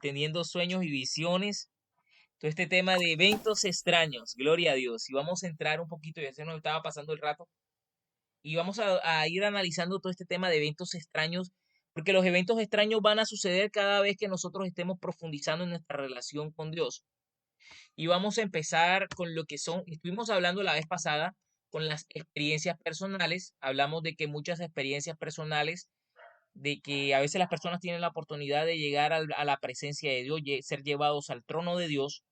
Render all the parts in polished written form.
entendiendo sueños y visiones, todo este tema de eventos extraños, gloria a Dios. Y vamos a entrar un poquito, ya se nos estaba pasando el rato, y vamos a ir analizando todo este tema de eventos extraños, porque los eventos extraños van a suceder cada vez que nosotros estemos profundizando en nuestra relación con Dios. Y vamos a empezar con lo que son, estuvimos hablando la vez pasada con las experiencias personales, hablamos de que muchas experiencias personales, de que a veces las personas tienen la oportunidad de llegar a la presencia de Dios, ser llevados al trono de Dios.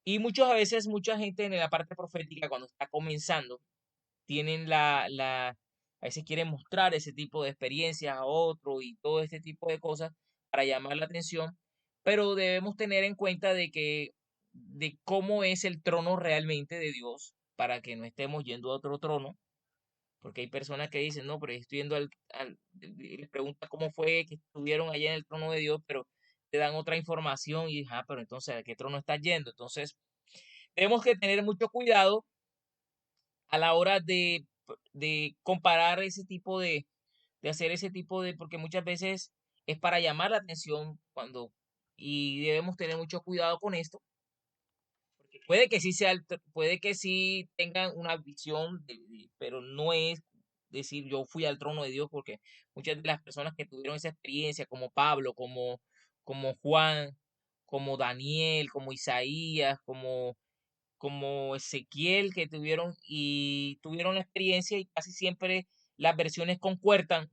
Y muchas veces, mucha gente en la parte profética, cuando está comenzando, tienen a veces quieren mostrar ese tipo de experiencias a otro y todo este tipo de cosas para llamar la atención, pero debemos tener en cuenta de cómo es el trono realmente de Dios para que no estemos yendo a otro trono, porque hay personas que dicen, no, pero estoy yendo y les pregunta cómo fue que estuvieron allá en el trono de Dios, pero te dan otra información y, pero entonces, ¿a qué trono estás yendo? Entonces, tenemos que tener mucho cuidado a la hora de comparar ese tipo de hacer ese tipo de, porque muchas veces es para llamar la atención y debemos tener mucho cuidado con esto, porque puede que sí puede que sí tengan una visión, pero no es decir yo fui al trono de Dios, porque muchas de las personas que tuvieron esa experiencia, como Pablo, como Juan, como Daniel, como Isaías, como Ezequiel, que tuvieron la experiencia y casi siempre las versiones concuerdan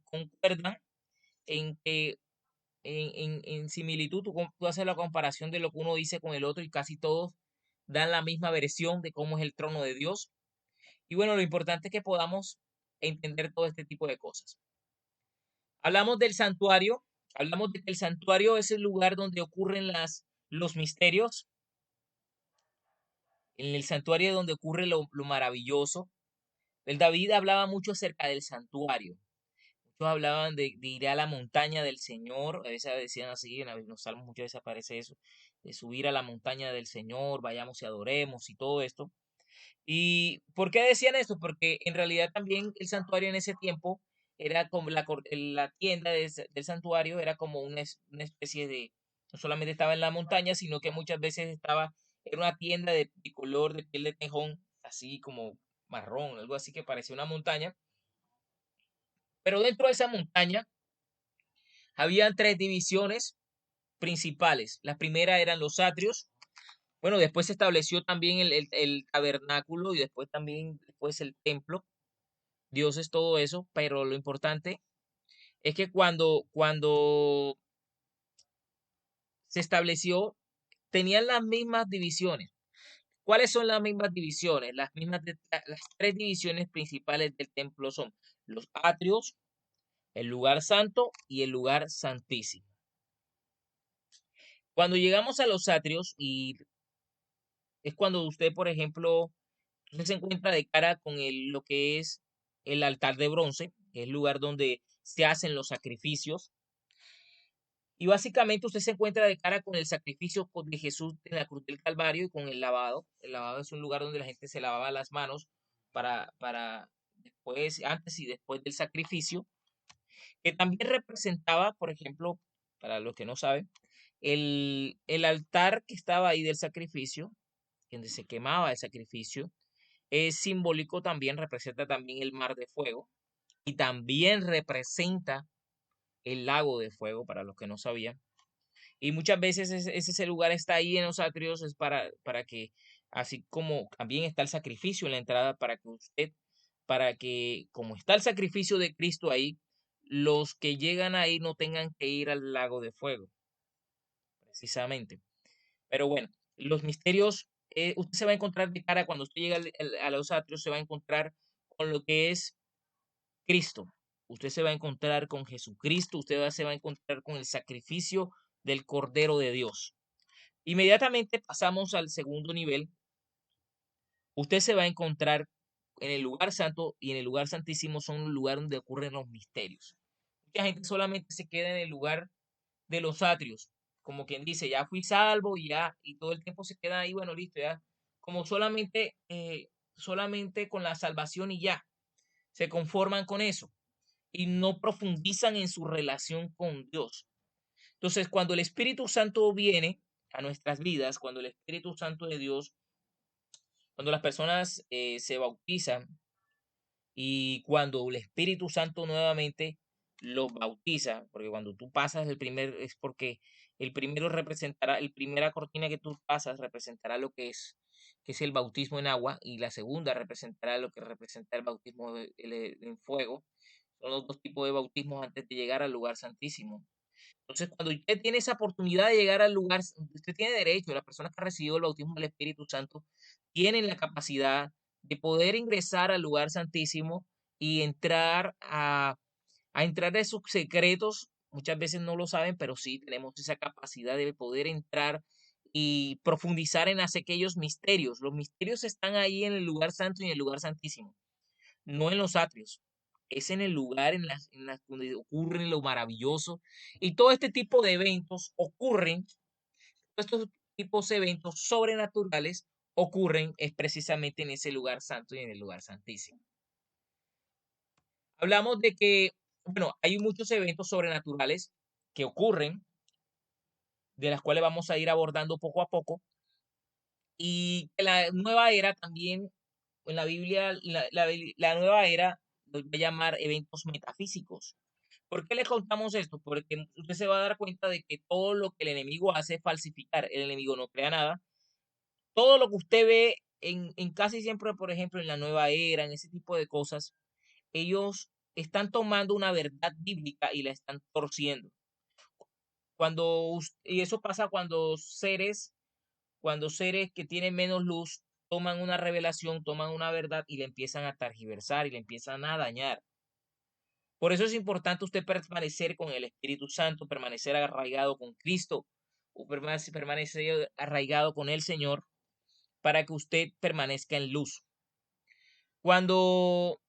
en que en similitud tú haces la comparación de lo que uno dice con el otro y casi todos dan la misma versión de cómo es el trono de Dios. Y bueno, lo importante es que podamos entender todo este tipo de cosas. Hablamos del santuario, hablamos de que el santuario es el lugar donde ocurren los misterios. En el santuario es donde ocurre lo maravilloso. El David hablaba mucho acerca del santuario. Muchos hablaban de ir a la montaña del Señor. A veces decían así, en los salmos muchas veces aparece eso, de subir a la montaña del Señor, vayamos y adoremos y todo esto. ¿Y por qué decían esto? Porque en realidad también el santuario en ese tiempo era como la tienda del santuario, era como una especie de, no solamente estaba en la montaña, sino que muchas veces era una tienda de color de piel de tejón, así como marrón, algo así que parecía una montaña. Pero dentro de esa montaña habían tres divisiones principales. La primera eran los atrios. Bueno, después se estableció también el tabernáculo y después el templo. Dios es todo eso, pero lo importante es que cuando se estableció, tenían las mismas divisiones. ¿Cuáles son las mismas divisiones? Las tres divisiones principales del templo son los atrios, el lugar santo y el lugar santísimo. Cuando llegamos a los atrios, y es cuando usted, por ejemplo, usted se encuentra de cara con lo que es el altar de bronce, que es el lugar donde se hacen los sacrificios. Y básicamente usted se encuentra de cara con el sacrificio de Jesús en la cruz del Calvario y con el lavado. El lavado es un lugar donde la gente se lavaba las manos para después, antes y después del sacrificio, que también representaba, por ejemplo, para los que no saben, el altar que estaba ahí del sacrificio, donde se quemaba el sacrificio, es simbólico también, representa también el mar de fuego y también representa el lago de fuego, para los que no sabían. Y muchas veces ese lugar está ahí en los atrios, es para que, así como también está el sacrificio en la entrada, para que, como está el sacrificio de Cristo ahí, los que llegan ahí no tengan que ir al lago de fuego, precisamente. Pero bueno, los misterios, usted se va a encontrar de cara cuando usted llega a los atrios, se va a encontrar con lo que es Cristo. Usted se va a encontrar con Jesucristo, se va a encontrar con el sacrificio del Cordero de Dios. Inmediatamente pasamos al segundo nivel. Usted se va a encontrar en el lugar santo y en el lugar santísimo son un lugar donde ocurren los misterios. Mucha gente solamente se queda en el lugar de los atrios, como quien dice, ya fui salvo y ya, y todo el tiempo se queda ahí, bueno, listo, ya, como solamente con la salvación y ya, se conforman con eso y no profundizan en su relación con Dios. Entonces, cuando el Espíritu Santo viene a nuestras vidas, cuando el Espíritu Santo de Dios, cuando las personas se bautizan y cuando el Espíritu Santo nuevamente los bautiza, porque cuando tú pasas el primer, es porque el primero representará, el primera cortina que tú pasas representará lo que es el bautismo en agua, y la segunda representará lo que representa el bautismo en fuego. Son los dos tipos de bautismos antes de llegar al lugar santísimo. Entonces, cuando usted tiene esa oportunidad de llegar al lugar, usted tiene derecho, las personas que han recibido el bautismo del Espíritu Santo tienen la capacidad de poder ingresar al lugar santísimo y entrar a entrar de sus secretos. Muchas veces no lo saben, pero sí tenemos esa capacidad de poder entrar y profundizar en aquellos misterios. Los misterios están ahí en el lugar santo y en el lugar santísimo, no en los atrios. Es en el lugar en las donde ocurre lo maravilloso. Y todo este tipo de eventos ocurren, estos tipos de eventos sobrenaturales ocurren es precisamente en ese lugar santo y en el lugar santísimo. Hablamos de que, bueno, hay muchos eventos sobrenaturales que ocurren, de las cuales vamos a ir abordando poco a poco, y que la nueva era también, en la Biblia, la nueva era los va a llamar eventos metafísicos. ¿Por qué le contamos esto? Porque usted se va a dar cuenta de que todo lo que el enemigo hace es falsificar. El enemigo no crea nada. Todo lo que usted ve en casi siempre, por ejemplo, en la nueva era, en ese tipo de cosas, ellos están tomando una verdad bíblica y la están torciendo. Y eso pasa cuando seres que tienen menos luz toman una revelación, toman una verdad y la empiezan a targiversar y la empiezan a dañar. Por eso es importante usted permanecer con el Espíritu Santo, permanecer arraigado con Cristo, o permanecer arraigado con el Señor para que usted permanezca en luz. Cuando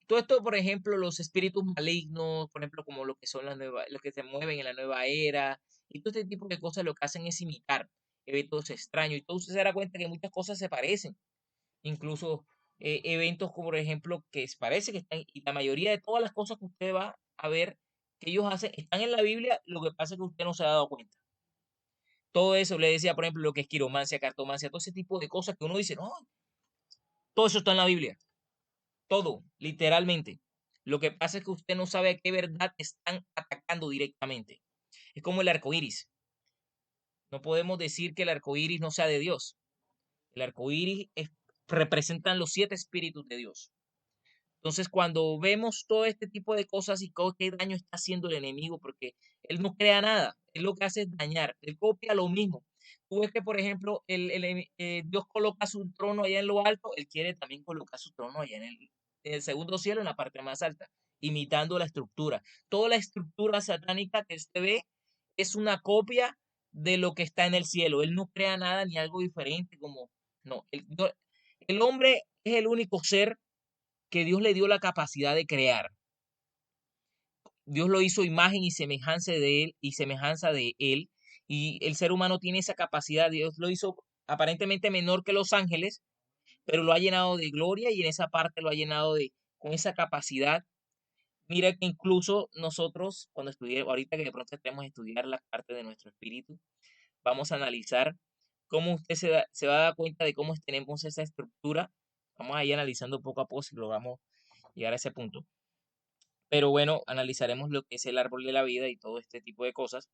todo esto, por ejemplo, los espíritus malignos, por ejemplo, como lo que son los que se mueven en la nueva era, y todo este tipo de cosas, lo que hacen es imitar eventos extraños. Y todo usted se dará cuenta que muchas cosas se parecen. Incluso eventos como, por ejemplo, que parece que están, y la mayoría de todas las cosas que usted va a ver que ellos hacen, están en la Biblia, lo que pasa es que usted no se ha dado cuenta. Todo eso, le decía, por ejemplo, lo que es quiromancia, cartomancia, todo ese tipo de cosas que uno dice, no, todo eso está en la Biblia. Todo, literalmente. Lo que pasa es que usted no sabe a qué verdad están atacando directamente. Es como el arco iris. No podemos decir que el arco iris no sea de Dios. El arco iris representan los 7 espíritus de Dios. Entonces, cuando vemos todo este tipo de cosas y qué daño está haciendo el enemigo, porque él no crea nada, él lo que hace es dañar, él copia lo mismo. Tú ves que, por ejemplo, Dios coloca su trono allá en lo alto, él quiere también colocar su trono allá en el segundo cielo, en la parte más alta, imitando la estructura. Toda la estructura satánica que usted ve es una copia de lo que está en el cielo. Él no crea nada ni algo diferente, como, no, el hombre es el único ser que Dios le dio la capacidad de crear. Dios lo hizo imagen y semejanza de él, y el ser humano tiene esa capacidad. Dios lo hizo aparentemente menor que los ángeles, pero lo ha llenado de gloria y en esa parte lo ha llenado con esa capacidad. Mira que incluso nosotros, cuando estudiemos, ahorita que de pronto estemos a estudiar la parte de nuestro espíritu, vamos a analizar cómo usted se va a dar cuenta de cómo tenemos esa estructura. Vamos a ir analizando poco a poco si logramos llegar a ese punto. Pero bueno, analizaremos lo que es el árbol de la vida y todo este tipo de cosas.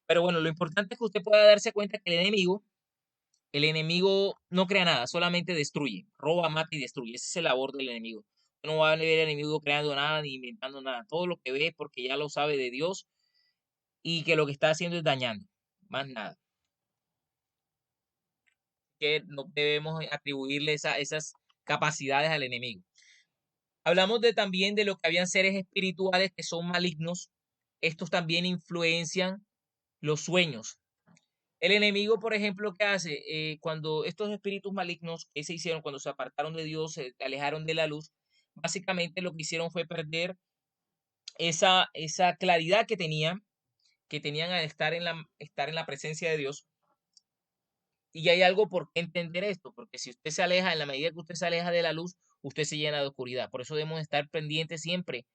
Pero bueno, lo importante es que usted pueda darse cuenta que el enemigo no crea nada, solamente destruye, roba, mata y destruye. Ese es el labor del enemigo. No va a ver el enemigo creando nada ni inventando nada. Todo lo que ve es porque ya lo sabe de Dios y que lo que está haciendo es dañando, más nada. Que no debemos atribuirle esas capacidades al enemigo. Hablamos también de lo que habían seres espirituales que son malignos. Estos también influencian los sueños. El enemigo, por ejemplo, ¿qué hace? Cuando estos espíritus malignos que se hicieron, cuando se apartaron de Dios, se alejaron de la luz, básicamente lo que hicieron fue perder esa claridad que tenían al estar en la presencia de Dios. Y hay algo por qué entender esto, porque si usted se aleja, en la medida que usted se aleja de la luz, usted se llena de oscuridad. Por eso debemos estar pendientes siempre,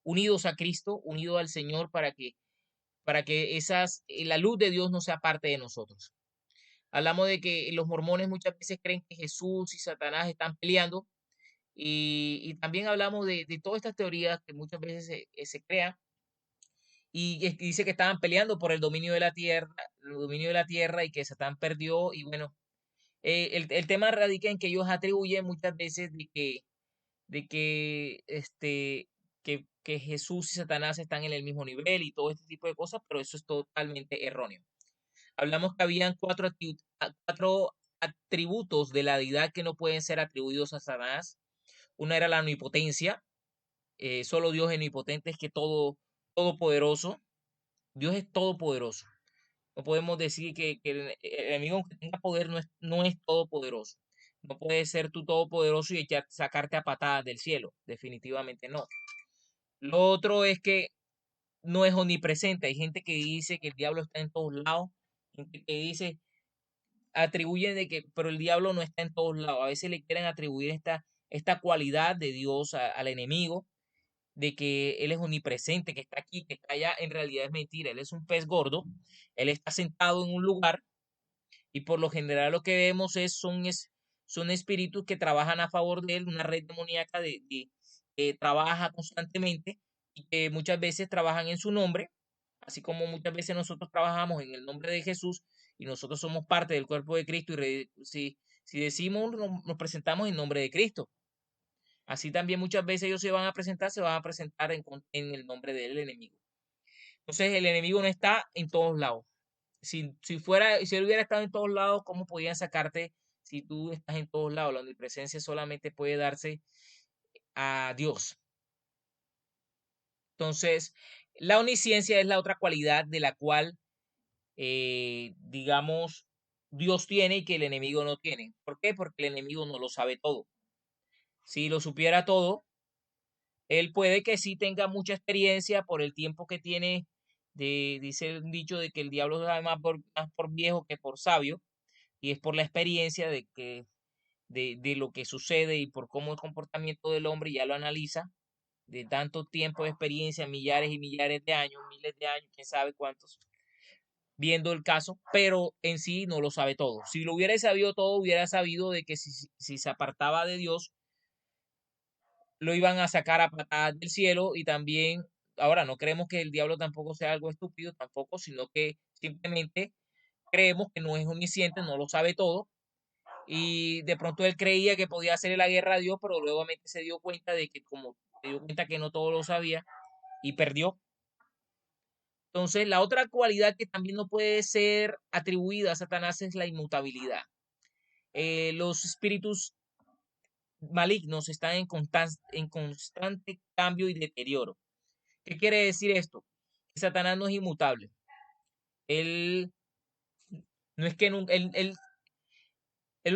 unidos a Cristo, unidos al Señor, para que para que la luz de Dios no sea parte de nosotros. Hablamos de que los mormones muchas veces creen que Jesús y Satanás están peleando y también hablamos de todas estas teorías que muchas veces se crean y dice que estaban peleando por el dominio de la tierra y que Satán perdió y bueno, el tema radica en que ellos atribuyen muchas veces de que Jesús y Satanás están en el mismo nivel y todo este tipo de cosas, pero eso es totalmente erróneo. Hablamos que habían cuatro atributos de la deidad que no pueden ser atribuidos a Satanás. Una era la omnipotencia, solo Dios es omnipotente, es que todopoderoso. Dios es todopoderoso. No podemos decir que el enemigo, aunque tenga poder, no es todopoderoso. No puede ser tú todopoderoso y sacarte a patadas del cielo. Definitivamente no. Lo otro es que no es omnipresente. Hay gente que dice que el diablo está en todos lados. Gente que dice, atribuyen de que, pero el diablo no está en todos lados. A veces le quieren atribuir esta cualidad de Dios al enemigo, de que él es omnipresente, que está aquí, que está allá. En realidad es mentira. Él es un pez gordo. Él está sentado en un lugar y por lo general lo que vemos son espíritus que trabajan a favor de él, una red demoníaca que trabaja constantemente y que muchas veces trabajan en su nombre, así como muchas veces nosotros trabajamos en el nombre de Jesús y nosotros somos parte del cuerpo de Cristo y si decimos nos presentamos en nombre de Cristo. Así también muchas veces ellos se van a presentar en el nombre del enemigo. Entonces el enemigo no está en todos lados. Si él hubiera estado en todos lados, ¿cómo podían sacarte si tú estás en todos lados? La omnipresencia solamente puede darse a Dios. Entonces, la omnisciencia es la otra cualidad de la cual, digamos, Dios tiene y que el enemigo no tiene. ¿Por qué? Porque el enemigo no lo sabe todo. Si lo supiera todo, él puede que sí tenga mucha experiencia por el tiempo que tiene. Dice un dicho de que el diablo sabe más por viejo que por sabio, y es por la experiencia de lo que sucede y por cómo el comportamiento del hombre ya lo analiza, de tanto tiempo de experiencia, millares y millares de años, miles de años, quién sabe cuántos, viendo el caso, pero en sí no lo sabe todo. Si lo hubiera sabido todo, hubiera sabido de que si se apartaba de Dios, lo iban a sacar a patadas del cielo y también, ahora no creemos que el diablo tampoco sea algo estúpido, tampoco, sino que simplemente creemos que no es omnisciente, no lo sabe todo y de pronto él creía que podía hacerle la guerra a Dios, pero luego se dio cuenta de que como se dio cuenta que no todo lo sabía y perdió. Entonces, la otra cualidad que también no puede ser atribuida a Satanás es la inmutabilidad. Los espíritus malignos están en constante cambio y deterioro. ¿Qué quiere decir esto? Que Satanás no es inmutable. Él no es que el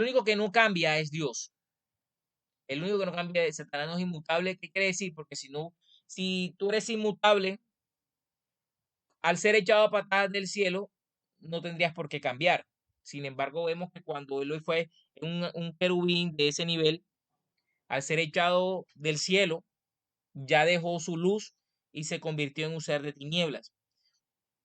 único que no cambia es Dios. El único que no cambia es Satanás, no es inmutable. ¿Qué quiere decir? Porque si tú eres inmutable, al ser echado a patadas del cielo, no tendrías por qué cambiar. Sin embargo, vemos que cuando él fue un querubín de ese nivel, al ser echado del cielo, ya dejó su luz y se convirtió en un ser de tinieblas.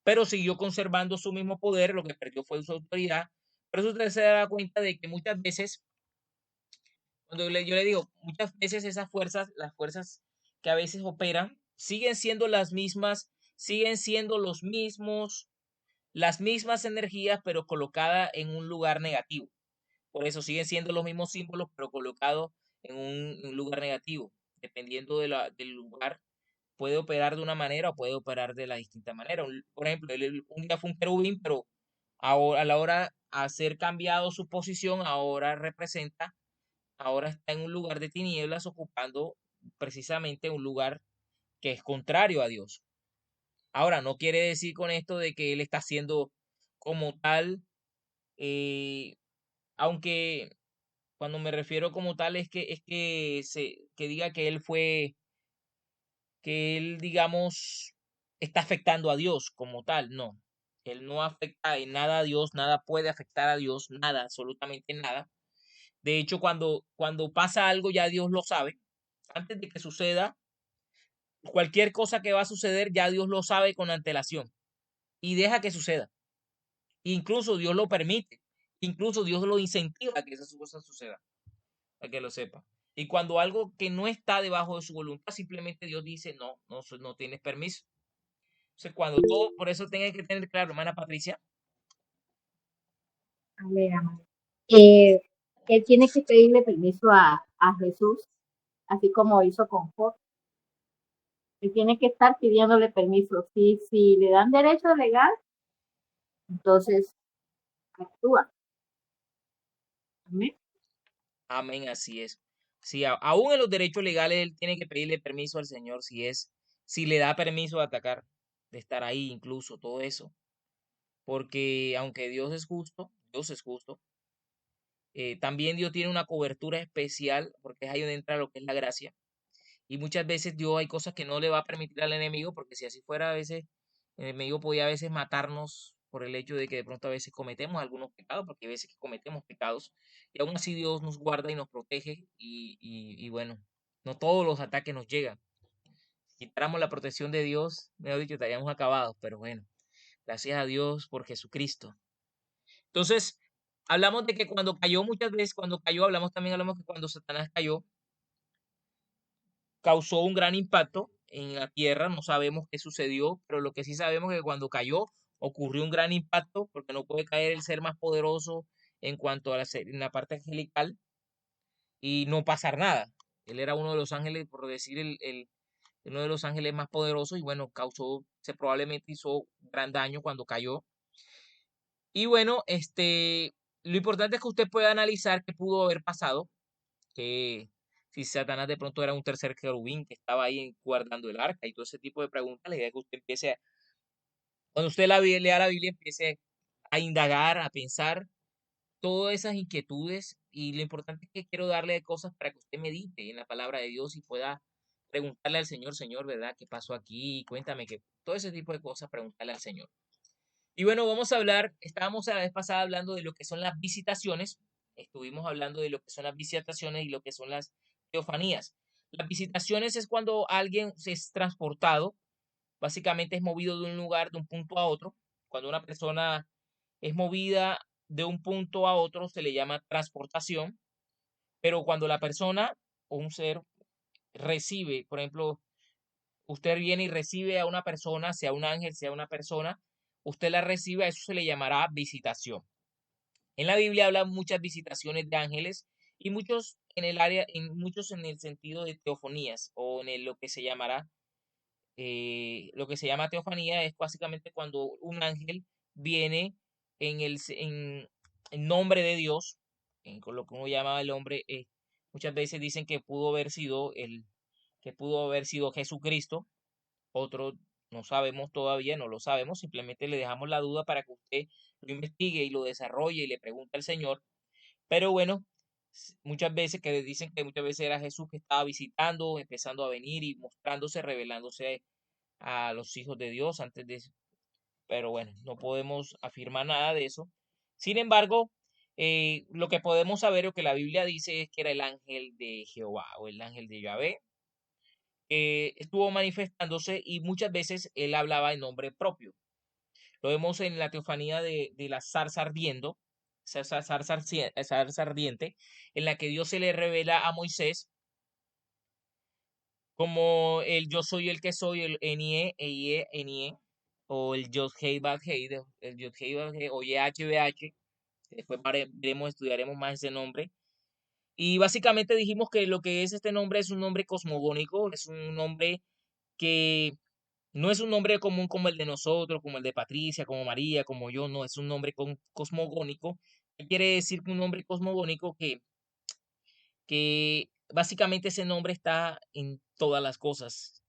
Pero siguió conservando su mismo poder, lo que perdió fue su autoridad. Pero eso usted se da cuenta de que muchas veces, cuando yo le digo, muchas veces esas fuerzas, las fuerzas que a veces operan, siguen siendo las mismas, siguen siendo las mismas energías, pero colocadas en un lugar negativo. Por eso siguen siendo los mismos símbolos, pero colocados en un lugar negativo. Dependiendo del lugar, puede operar de una manera o puede operar de la distinta manera. Por ejemplo, él un día fue un querubín, pero ahora, a la hora de ser cambiado su posición, ahora está en un lugar de tinieblas, ocupando precisamente un lugar que es contrario a Dios. Ahora, no quiere decir con esto de que él está haciendo como tal, eh, aunque cuando me refiero como tal es que diga que él, digamos, está afectando a Dios como tal, no. Él no afecta en nada a Dios, nada puede afectar a Dios, nada, absolutamente nada. De hecho, cuando pasa algo ya Dios lo sabe. Antes de que suceda, cualquier cosa que va a suceder ya Dios lo sabe con antelación. y deja que suceda. Incluso Dios lo permite. Incluso Dios lo incentiva a que esas cosas sucedan, para que lo sepa. Y cuando algo que no está debajo de su voluntad, simplemente Dios dice, no, no, no tienes permiso. Entonces, cuando todo, por eso tenga que tener claro, hermana Patricia. A ver, amado. Eh, Él tiene que pedirle permiso a Jesús, así como hizo con Job. Él tiene que estar pidiéndole permiso. Si le dan derecho legal, entonces actúa. Amén. Amén, así es. Sí, aún en los derechos legales, él tiene que pedirle permiso al Señor si le da permiso de atacar, de estar ahí, incluso todo eso. Porque aunque Dios es justo, también Dios tiene una cobertura especial, porque es ahí donde entra lo que es la gracia. Y muchas veces Dios hay cosas que no le va a permitir al enemigo, porque si así fuera, a veces el enemigo podía a veces matarnos por el hecho de que de pronto a veces cometemos algunos pecados, porque hay veces que cometemos pecados, y aún así Dios nos guarda y nos protege, y bueno, no todos los ataques nos llegan. Si quitáramos la protección de Dios, mejor dicho, estaríamos acabados, pero bueno, gracias a Dios por Jesucristo. Entonces, hablamos de que cuando cayó, muchas veces, cuando cayó, hablamos que cuando Satanás cayó, causó un gran impacto en la tierra, no sabemos qué sucedió, pero lo que sí sabemos es que cuando cayó ocurrió un gran impacto, porque no puede caer el ser más poderoso en cuanto a en la parte angelical y no pasar nada. Él era uno de los ángeles, por decir, uno de los ángeles más poderosos y bueno, se probablemente hizo gran daño cuando cayó. Y bueno, lo importante es que usted pueda analizar qué pudo haber pasado, que si Satanás de pronto era un tercer querubín que estaba ahí guardando el arca y todo ese tipo de preguntas, la idea es que usted cuando usted lea la Biblia, empiece a indagar, a pensar todas esas inquietudes y lo importante es que quiero darle cosas para que usted medite en la palabra de Dios y pueda preguntarle al Señor, Señor, ¿verdad? ¿Qué pasó aquí? Cuéntame que todo ese tipo de cosas, preguntarle al Señor. Y bueno, vamos a hablar, estábamos la vez pasada hablando de lo que son las visitaciones, estuvimos hablando de lo que son las visitaciones y lo que son las teofanías. Las visitaciones es cuando alguien se es transportado, básicamente es movido de un lugar, de un punto a otro. Cuando una persona es movida de un punto a otro se le llama transportación, pero cuando la persona o un ser recibe, por ejemplo, usted viene y recibe a una persona, sea un ángel, sea una persona, usted la recibe, a eso se le llamará visitación. En la Biblia habla muchas visitaciones de ángeles y muchos en el área, muchos en el sentido de teofonías o en lo que se llamará, lo que se llama teofanía es básicamente cuando un ángel viene en nombre de Dios, con lo que uno llama el hombre, muchas veces dicen que pudo haber sido Jesucristo, otro no sabemos todavía, no lo sabemos, simplemente le dejamos la duda para que usted lo investigue y lo desarrolle y le pregunte al Señor. Pero bueno, muchas veces que dicen que muchas veces era Jesús que estaba visitando, empezando a venir y mostrándose, revelándose a los hijos de Dios antes de eso. Pero bueno, no podemos afirmar nada de eso. Sin embargo, lo que podemos saber o que la Biblia dice es que era el ángel de Jehová o el ángel de Yahvé, estuvo manifestándose y muchas veces él hablaba en nombre propio. Lo vemos en la teofanía de la zarza ardiendo, zarza ardiente, en la que Dios se le revela a Moisés como el yo soy el que soy, el Enie, Eye, Enie, o el Yod Hei Bad Hei, el Yod Hei Bad Hei, o YHWH, después veremos, estudiaremos más ese nombre. Y básicamente dijimos que lo que es este nombre es un nombre cosmogónico, es un nombre que no es un nombre común como el de nosotros, como el de Patricia, como María, como yo, no, es un nombre cosmogónico. ¿Qué quiere decir que un nombre cosmogónico? Que básicamente ese nombre está en todas las cosas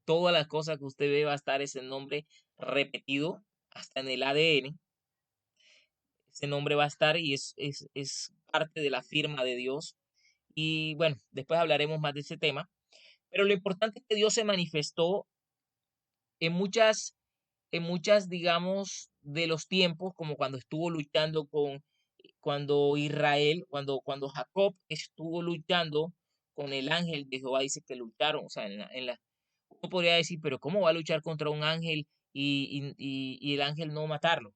que usted ve va a estar ese nombre repetido, hasta en el ADN, ese nombre va a estar y es parte de la firma de Dios. Y bueno, después hablaremos más de ese tema, pero lo importante es que Dios se manifestó en digamos, de los tiempos, como cuando estuvo luchando cuando Israel, cuando Jacob estuvo luchando con el ángel de Jehová, dice que lucharon, o sea, uno podría decir, pero ¿cómo va a luchar contra un ángel y el ángel no matarlo.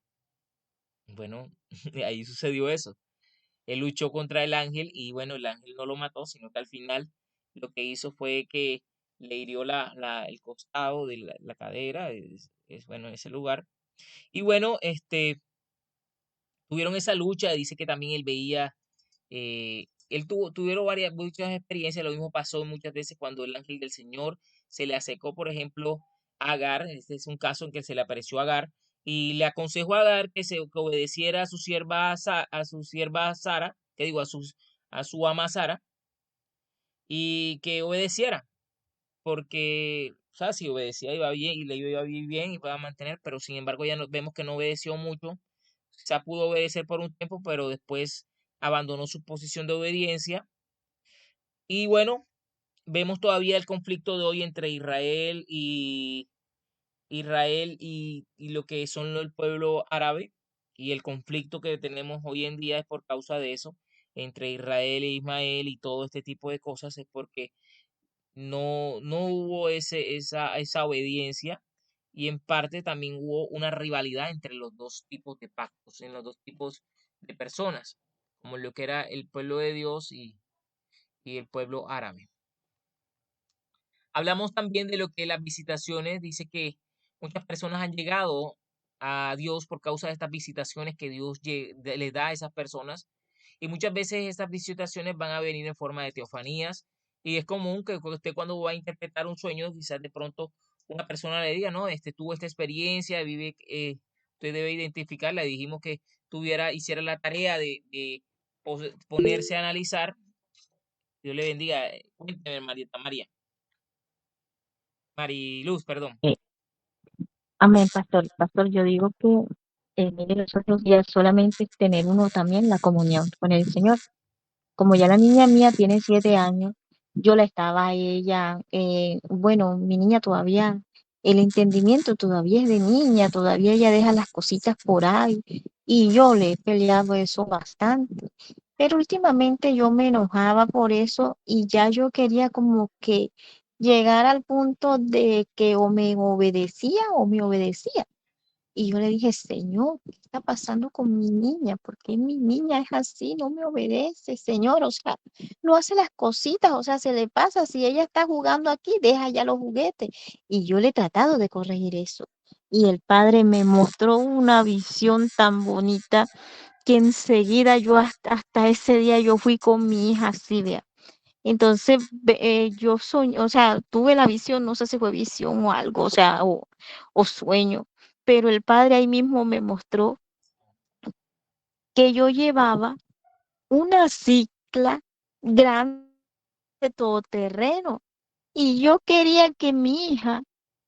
Bueno, ahí sucedió eso. Él luchó contra el ángel y bueno, el ángel no lo mató, sino que al final lo que hizo fue que le hirió el costado de la cadera, bueno, en ese lugar. Y bueno, tuvieron esa lucha, dice que también él veía, tuvieron muchas experiencias, lo mismo pasó muchas veces cuando el ángel del Señor se le acercó, por ejemplo, a Agar, este es un caso en que se le apareció a Agar, y le aconsejó a Agar que obedeciera a su sierva, a su sierva Sara, que digo, a su ama Sara, y que obedeciera, porque, o sea, si obedecía iba bien, y le iba a vivir bien y iba a mantener, pero sin embargo ya vemos que no obedeció mucho, se pudo obedecer por un tiempo, pero después abandonó su posición de obediencia. Y bueno, vemos todavía el conflicto de hoy entre Israel y lo que son el pueblo árabe, y el conflicto que tenemos hoy en día es por causa de eso, entre Israel e Ismael y todo este tipo de cosas, es porque no hubo esa obediencia, y en parte también hubo una rivalidad entre los dos tipos de pactos, en los dos tipos de personas, como lo que era el pueblo de Dios y el pueblo árabe. Hablamos también de lo que las visitaciones, dice que muchas personas han llegado a Dios por causa de estas visitaciones que Dios les da a esas personas, y muchas veces estas visitaciones van a venir en forma de teofanías, y es común que usted cuando va a interpretar un sueño, quizás de pronto una persona le diga, no, tuvo esta experiencia, usted debe identificarla, dijimos que hiciera la tarea de ponerse a analizar. Dios le bendiga. Cuénteme, María. Mariluz, perdón. Eh, Amén, pastor. Pastor, yo digo que mire, nosotros ya solamente tener uno también la comunión con el Señor. Como ya la niña mía tiene 7 años, yo la estaba a ella, bueno, mi niña todavía, el entendimiento todavía es de niña, todavía ella deja las cositas por ahí, y yo le he peleado eso bastante. Pero últimamente yo me enojaba por eso y ya yo quería como que llegar al punto de que o me obedecía o me obedecía. Y yo le dije, Señor, ¿qué está pasando con mi niña? ¿Por qué mi niña es así? No me obedece, Señor. O sea, no hace las cositas, o sea, se le pasa. Si ella está jugando aquí, deja ya los juguetes. Y yo le he tratado de corregir eso. Y el padre me mostró una visión tan bonita que enseguida yo hasta ese día yo fui con mi hija Silvia. Entonces yo soñé, o sea, tuve la visión, no sé si fue visión o algo, o sea, o sueño, pero el padre ahí mismo me mostró que yo llevaba una cicla grande de todoterreno y yo quería que mi hija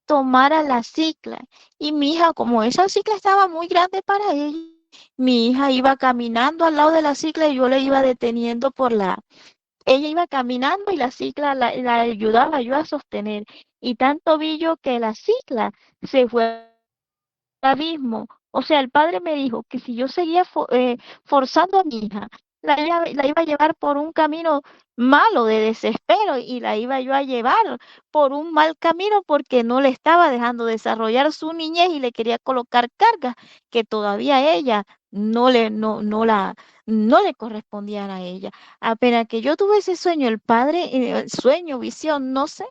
tomara la cicla, y mi hija, como esa cicla estaba muy grande para ella, mi hija iba caminando al lado de la cicla y yo le iba deteniendo ella iba caminando y la cicla la ayudaba yo a sostener. Y tanto vi yo que la cicla se fue abismo. O sea, el padre me dijo que si yo seguía forzando a mi hija, la iba a llevar por un camino malo de desespero, y la iba yo a llevar por un mal camino porque no le estaba dejando desarrollar su niñez y le quería colocar cargas que todavía ella no le correspondían a ella. Apenas que yo tuve ese sueño, el padre, sueño, visión, no sé,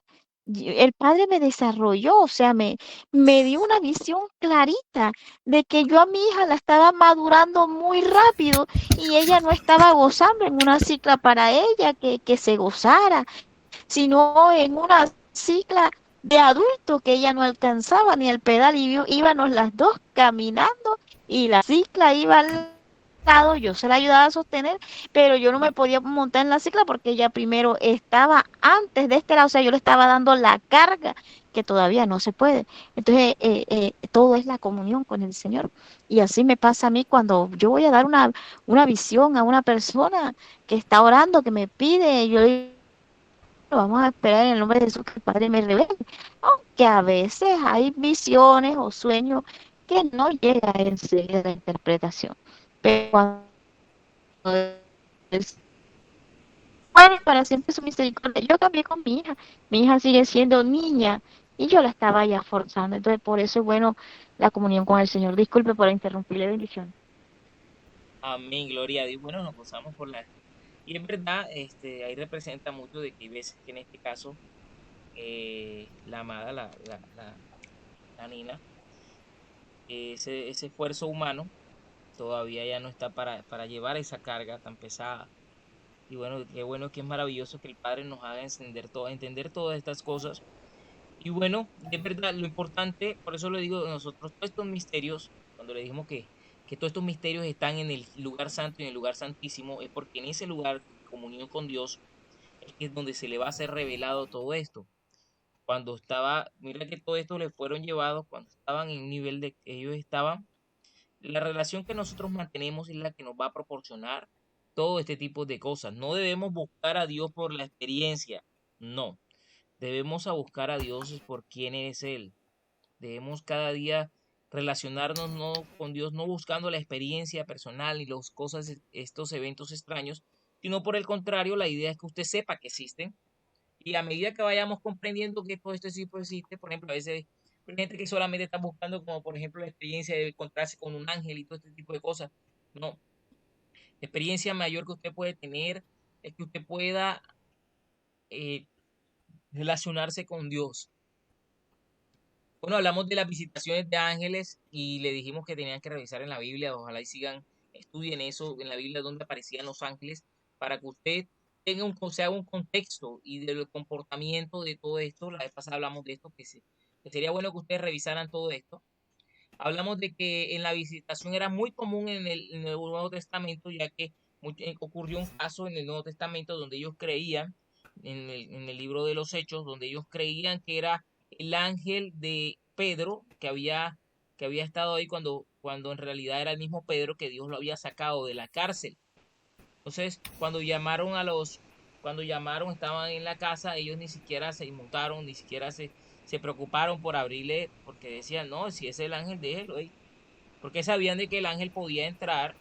el padre me desarrolló, o sea, me dio una visión clarita de que yo a mi hija la estaba madurando muy rápido y ella no estaba gozando en una cicla para ella que se gozara, sino en una cicla de adulto que ella no alcanzaba ni el pedal, y íbamos las dos caminando y la cicla iba al lado, yo se la ayudaba a sostener, pero yo no me podía montar en la cicla porque ella primero estaba antes de este lado, o sea, yo le estaba dando la carga que todavía no se puede. Entonces, todo es la comunión con el Señor. Y así me pasa a mí cuando yo voy a dar una visión a una persona que está orando, que me pide, yo le digo, vamos a esperar en el nombre de Jesús que el Padre me revele. Aunque a veces hay visiones o sueños que no llega enseguida la interpretación. Pero cuando es bueno, para siempre su misericordia. Yo cambié con mi hija. Mi hija sigue siendo niña y yo la estaba ya forzando. Entonces, por eso es bueno la comunión con el Señor. Disculpe por interrumpirle, bendición. Amén, gloria a Dios. Bueno, nos gozamos por la... Y es verdad, ahí representa mucho de que hay veces que en este caso, la amada, la Nina, ese esfuerzo humano todavía ya no está para llevar esa carga tan pesada. Y bueno, qué bueno, que es maravilloso que el Padre nos haga entender todas estas cosas. Y bueno, es verdad, lo importante, por eso le digo, nosotros todos estos misterios, cuando le dijimos que todos estos misterios están en el lugar santo y en el lugar santísimo, es porque en ese lugar de comunión con Dios es que es donde se le va a ser revelado todo esto. Cuando estaba, mira que todo esto le fueron llevados, cuando estaban en un nivel de que ellos estaban, la relación que nosotros mantenemos es la que nos va a proporcionar todo este tipo de cosas. No debemos buscar a Dios por la experiencia, no. Debemos a buscar a Dios es por quién es Él. Debemos cada día relacionarnos no con Dios, no buscando la experiencia personal y las cosas, estos eventos extraños, sino por el contrario, la idea es que usted sepa que existen y a medida que vayamos comprendiendo que todo esto sí existe, por ejemplo, a veces hay gente que solamente está buscando como por ejemplo la experiencia de encontrarse con un ángel y todo este tipo de cosas. No, la experiencia mayor que usted puede tener es que usted pueda eh, relacionarse con Dios. Bueno, hablamos de las visitaciones de ángeles y le dijimos que tenían que revisar en la Biblia, ojalá y sigan, estudien eso en la Biblia donde aparecían los ángeles, para que usted tenga se haga un contexto y del comportamiento de todo esto. La vez pasada hablamos de esto, que sería bueno que ustedes revisaran todo esto. Hablamos de que en la visitación era muy común en el Nuevo Testamento, ya que ocurrió un caso en el Nuevo Testamento donde ellos creían, en el libro de los Hechos, donde ellos creían que era el ángel de Pedro que había estado ahí cuando en realidad era el mismo Pedro que Dios lo había sacado de la cárcel. Entonces, cuando llamaron, estaban en la casa, ellos ni siquiera se inmutaron, ni siquiera se preocuparon por abrirle, porque decían, no, si es el ángel, déjelo ahí. Porque sabían de que el ángel podía entrar,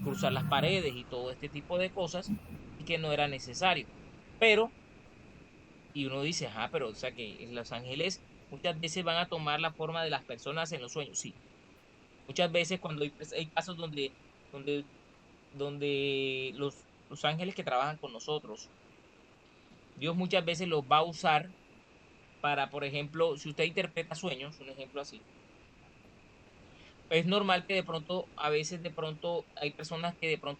cruzar las paredes y todo este tipo de cosas, y que no era necesario. Pero, y uno dice, ajá, pero, o sea, que los ángeles muchas veces van a tomar la forma de las personas en los sueños, sí. Muchas veces cuando hay casos donde, donde los ángeles que trabajan con nosotros, Dios muchas veces los va a usar para, por ejemplo, si usted interpreta sueños, un ejemplo así, es normal que de pronto, a veces de pronto hay personas que de pronto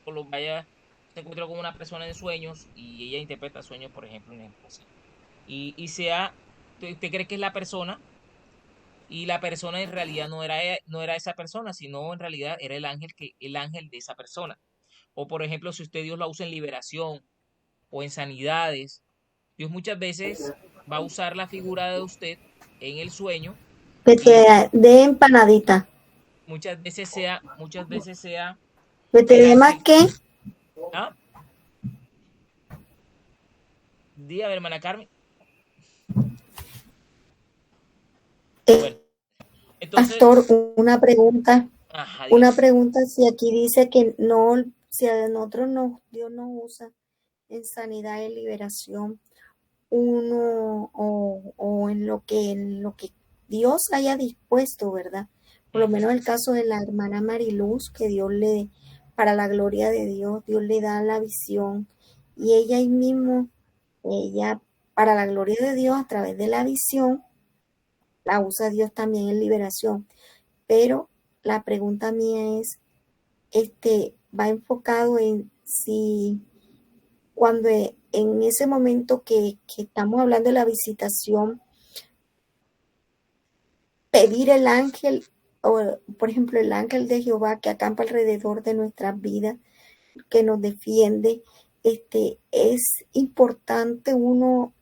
se encuentra con una persona en sueños y ella interpreta sueños, por ejemplo, un ejemplo así. Y usted cree que es la persona y la persona en realidad no era esa persona, sino en realidad era el ángel de esa persona. O por ejemplo, si usted Dios la usa en liberación o en sanidades, Dios muchas veces va a usar la figura de usted en el sueño Que te y dé empanadita. muchas veces sea Que te el dé más ángel. que. ¿Ah? Dígame, hermana Carmen. Bueno, entonces, Pastor, una pregunta. ajá, Una dígame. pregunta, si aquí dice que no, si a nosotros no, Dios nos usa en sanidad y liberación, uno o en lo que Dios haya dispuesto, ¿verdad? Por lo Ujú. menos el caso de la hermana Mariluz, que Dios le, para la gloria de Dios, Dios le da la visión y ella ahí mismo, ella, para la gloria de Dios, a través de la visión, la usa Dios también en liberación. Pero la pregunta mía es, va enfocado en si cuando en ese momento que estamos hablando de la visitación, pedir el ángel, o por ejemplo el ángel de Jehová que acampa alrededor de nuestras vidas, que nos defiende, es importante uno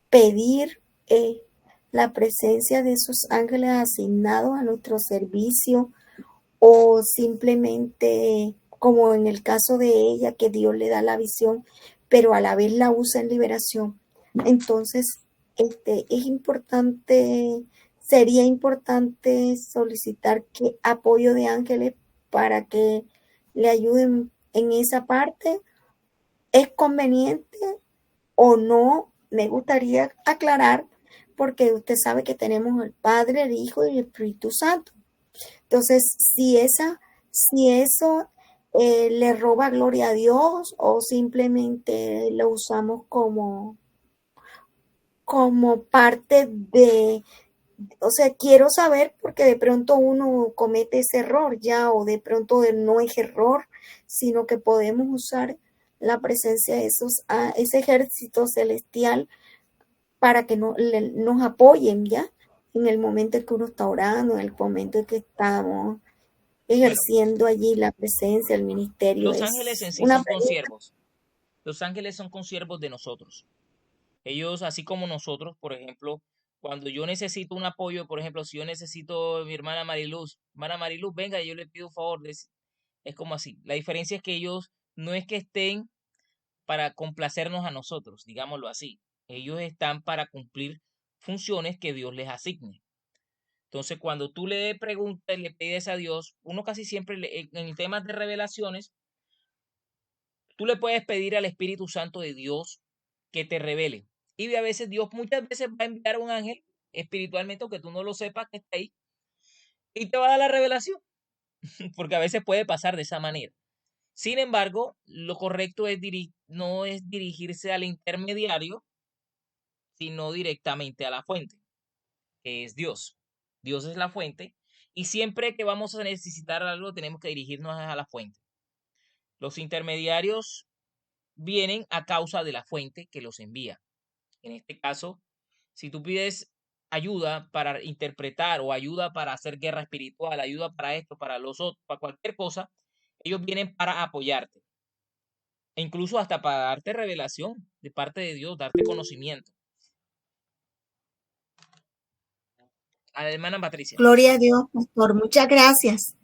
pedir la presencia de esos ángeles asignados a nuestro servicio, o simplemente como en el caso de ella, que Dios le da la visión, pero a la vez la usa en liberación. Entonces, es importante, sería importante solicitar apoyo de ángeles para que le ayuden en esa parte. ¿Es conveniente o no? Me gustaría aclarar, porque usted sabe que tenemos el Padre, el Hijo y el Espíritu Santo. Entonces, si eso le roba gloria a Dios o simplemente lo usamos como parte de, o sea, quiero saber porque de pronto uno comete ese error ya, o de pronto no es error, sino que podemos usar la presencia de ese ejército celestial para que nos apoyen ya en el momento en que uno está orando, en el momento en que estamos ejerciendo allí la presencia, el ministerio. Los ángeles en sí una son pregunta. consiervos. Los ángeles son consiervos de nosotros. Ellos, así como nosotros, por ejemplo, cuando yo necesito un apoyo, por ejemplo, si yo necesito a mi hermana Mariluz, venga, yo le pido un favor. Es como así. La diferencia es que ellos no es que estén para complacernos a nosotros, digámoslo así. Ellos están para cumplir funciones que Dios les asigne. Entonces, cuando tú le preguntas, le pides a Dios, uno casi siempre en temas de revelaciones, tú le puedes pedir al Espíritu Santo de Dios que te revele. Y a veces Dios muchas veces va a enviar a un ángel espiritualmente, aunque tú no lo sepas que está ahí, y te va a dar la revelación, porque a veces puede pasar de esa manera. Sin embargo, lo correcto es no es dirigirse al intermediario, sino directamente a la fuente, que es Dios. Dios es la fuente, y siempre que vamos a necesitar algo, tenemos que dirigirnos a la fuente. Los intermediarios vienen a causa de la fuente que los envía. En este caso, si tú pides ayuda para interpretar o ayuda para hacer guerra espiritual, ayuda para esto, para los otros, para cualquier cosa, ellos vienen para apoyarte. E incluso hasta para darte revelación de parte de Dios, darte conocimiento. A la hermana Patricia. Gloria a Dios, pastor. Muchas gracias.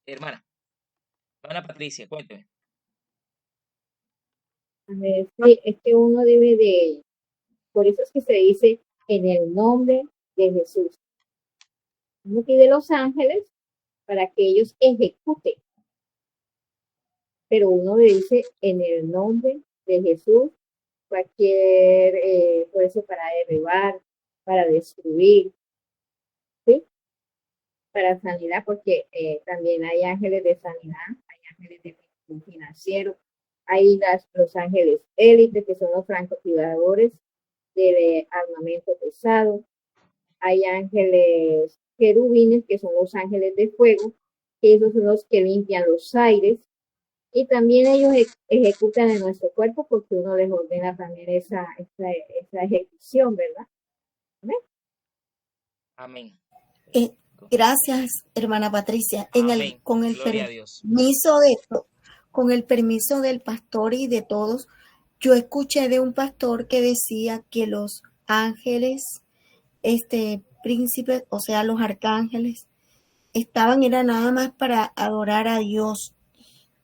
Hermana Patricia, cuénteme. Sí, es que uno debe de, por eso es que se dice en el nombre de Jesús. Uno pide los ángeles para que ellos ejecuten, pero uno le dice en el nombre de Jesús, cualquier, por eso para derribar, para destruir, ¿sí? Para sanidad, porque también hay ángeles de sanidad, hay ángeles de financiero, hay los ángeles élite, que son los francotiradores de armamento pesado, hay ángeles querubines, que son los ángeles de fuego, que esos son los que limpian los aires, y también ellos ejecutan en nuestro cuerpo porque uno les ordena también esa ejecución, ¿verdad? Amén. Gracias, hermana Patricia. Amén. Con el Gloria a Dios. con el permiso del pastor y de todos, yo escuché de un pastor que decía que los ángeles, príncipes, o sea, los arcángeles, era nada más para adorar a Dios.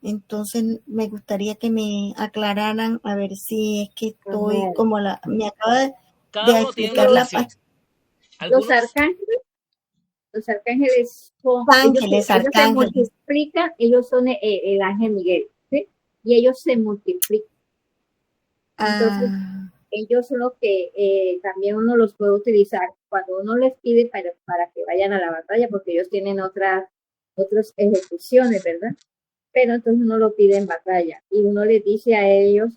Entonces me gustaría que me aclararan a ver si es que estoy como me acaba de explicar la pastora. Los arcángeles son ángeles, ellos se multiplican, ellos son el ángel Miguel, ¿sí? Y ellos se multiplican. Entonces, ellos son los que también uno los puede utilizar cuando uno les pide para que vayan a la batalla, porque ellos tienen otras ejecuciones, ¿verdad? Pero entonces uno lo pide en batalla y uno les dice a ellos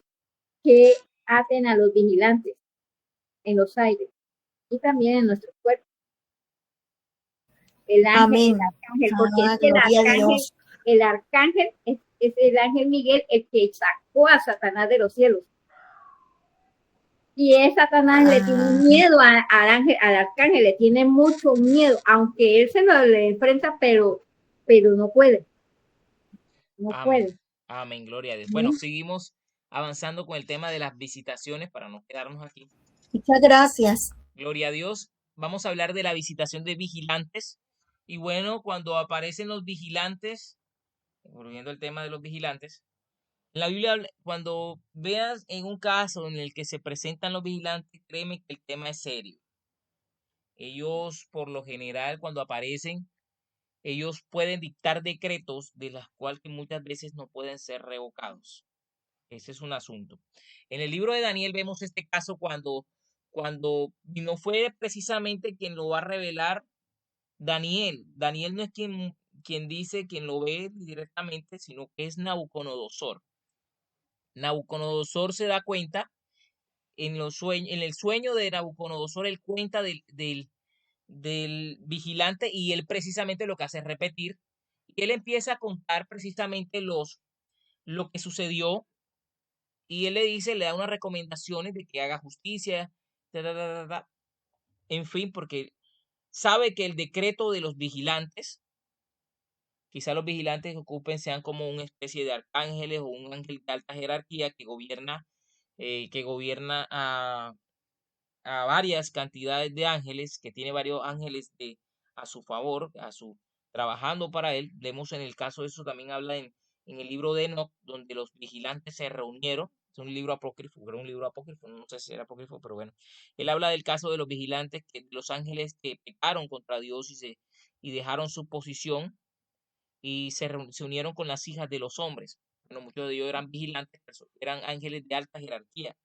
que aten a los vigilantes en los aires y también en nuestros cuerpos. El ángel, porque es que el arcángel es el ángel Miguel, el que sacó a Satanás de los cielos. Y Satanás le tiene miedo al arcángel, le tiene mucho miedo, aunque él se lo le enfrenta, pero no puede. No puede. Amén, gloria a Dios. Bueno, seguimos avanzando con el tema de las visitaciones para no quedarnos aquí. Muchas gracias. Gloria a Dios. Vamos a hablar de la visitación de vigilantes. Y bueno, cuando aparecen los vigilantes, volviendo al tema de los vigilantes, en la Biblia, cuando veas en un caso en el que se presentan los vigilantes, créeme que el tema es serio. Ellos, por lo general, cuando aparecen, ellos pueden dictar decretos de los cuales muchas veces no pueden ser revocados. Ese es un asunto. En el libro de Daniel vemos este caso cuando cuando y no fue precisamente quien lo va a revelar Daniel. Daniel no es quien dice, quien lo ve directamente, sino que es Nabucodonosor. Nabucodonosor se da cuenta en el sueño de Nabucodonosor, él cuenta del vigilante y él precisamente lo que hace es repetir. Y él empieza a contar precisamente lo que sucedió y él le dice, le da unas recomendaciones de que haga justicia, ta, ta, ta, ta, ta. En fin, porque sabe que el decreto de los vigilantes, quizá los vigilantes que ocupen sean como una especie de arcángeles o un ángel de alta jerarquía que gobierna a varias cantidades de ángeles, que tiene varios ángeles a su favor, trabajando para él. Vemos en el caso de eso, también habla en el libro de Enoch, donde los vigilantes se reunieron. Es un libro apócrifo, era un libro apócrifo, no sé si era apócrifo, pero bueno. Él habla del caso de los vigilantes, los ángeles que pecaron contra Dios y dejaron su posición y se unieron con las hijas de los hombres. Bueno, muchos de ellos eran vigilantes, eran ángeles de alta jerarquía,